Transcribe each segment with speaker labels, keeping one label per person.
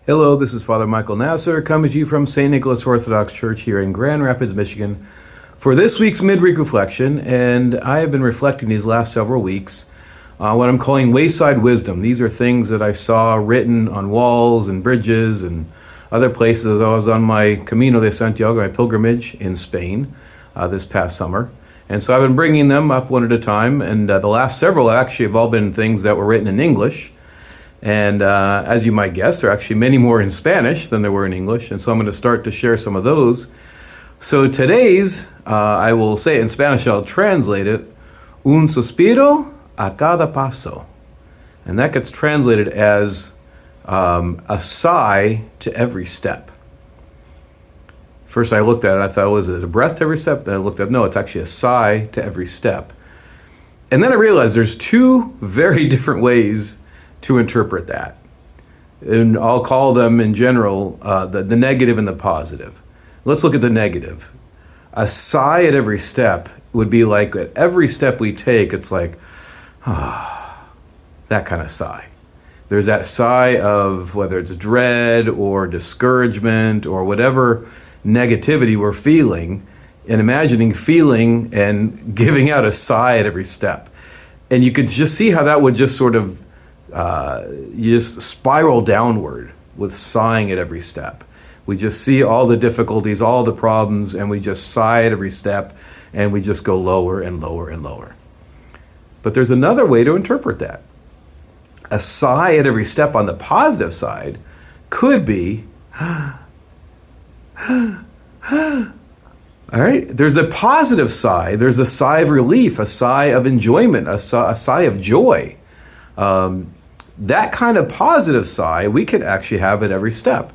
Speaker 1: Hello, this is Father Michael Nasser coming to you from St. Nicholas Orthodox Church here in Grand Rapids, Michigan for this week's Midweek Reflection. And I have been reflecting these last several weeks on what I'm calling Wayside Wisdom. These are things that I saw written on walls and bridges and other places as I was on my Camino de Santiago, my pilgrimage in Spain this past summer. And so I've been bringing them up one at a time, and the last several actually have all been things that were written in English. And as you might guess, there are actually many more in Spanish than there were in English, and so I'm going to start to share some of those. So today's, I will say it in Spanish, I'll translate it, un suspiro a cada paso. And that gets translated as a sigh to every step. First I looked at it, I thought, was it a breath to every step? Then I looked up, no, it's actually a sigh to every step. And then I realized there's two very different ways to interpret that. And I'll call them in general the negative and the positive. Let's look at the negative. A sigh at every step would be like at every step we take, it's like, that kind of sigh. There's that sigh of whether it's dread or discouragement or whatever negativity we're feeling, and imagining feeling and giving out a sigh at every step. And you could just see how that would just sort of you just spiral downward with sighing at every step. We just see all the difficulties, all the problems, and we just sigh at every step, and we just go lower and lower and lower. But there's another way to interpret that. A sigh at every step on the positive side could be, all right, there's a positive sigh. There's a sigh of relief, a sigh of enjoyment, a sigh of joy. That kind of positive sigh we could actually have at every step.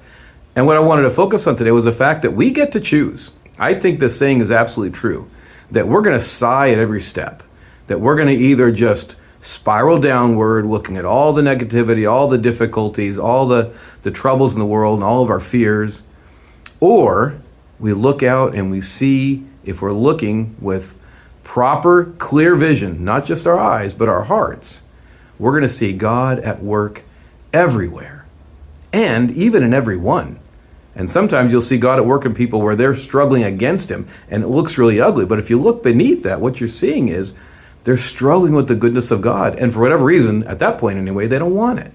Speaker 1: And what I wanted to focus on today was the fact that we get to choose. I think this saying is absolutely true, that we're going to sigh at every step, that we're going to either just spiral downward, looking at all the negativity, all the difficulties, all the troubles in the world and all of our fears, or we look out and we see, if we're looking with proper, clear vision, not just our eyes, but our hearts, we're going to see God at work everywhere, and even in everyone. And sometimes you'll see God at work in people where they're struggling against Him, and it looks really ugly. But if you look beneath that, what you're seeing is they're struggling with the goodness of God. And for whatever reason, at that point anyway, they don't want it.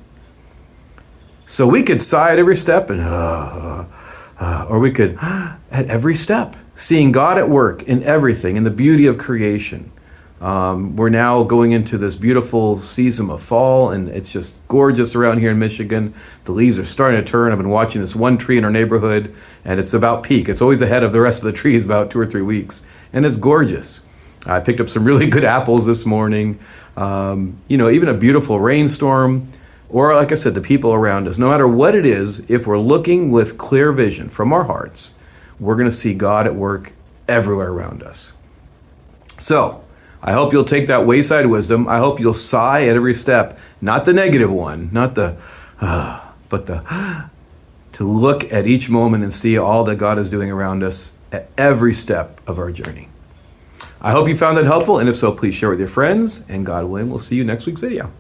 Speaker 1: So we could sigh at every step, and or we could at every step, seeing God at work in everything, in the beauty of creation. We're now going into this beautiful season of fall, and it's just gorgeous around here in Michigan. The leaves are starting to turn. I've been watching this one tree in our neighborhood, and it's about peak. It's always ahead of the rest of the trees about 2 or 3 weeks, and it's gorgeous. I picked up some really good apples this morning. Even a beautiful rainstorm, or like I said, the people around us. No matter what it is, if we're looking with clear vision from our hearts, we're going to see God at work everywhere around us. So, I hope you'll take that wayside wisdom. I hope you'll sigh at every step, not the negative one, not the, but to look at each moment and see all that God is doing around us at every step of our journey. I hope you found that helpful, and if so, please share with your friends, and God willing, we'll see you next week's video.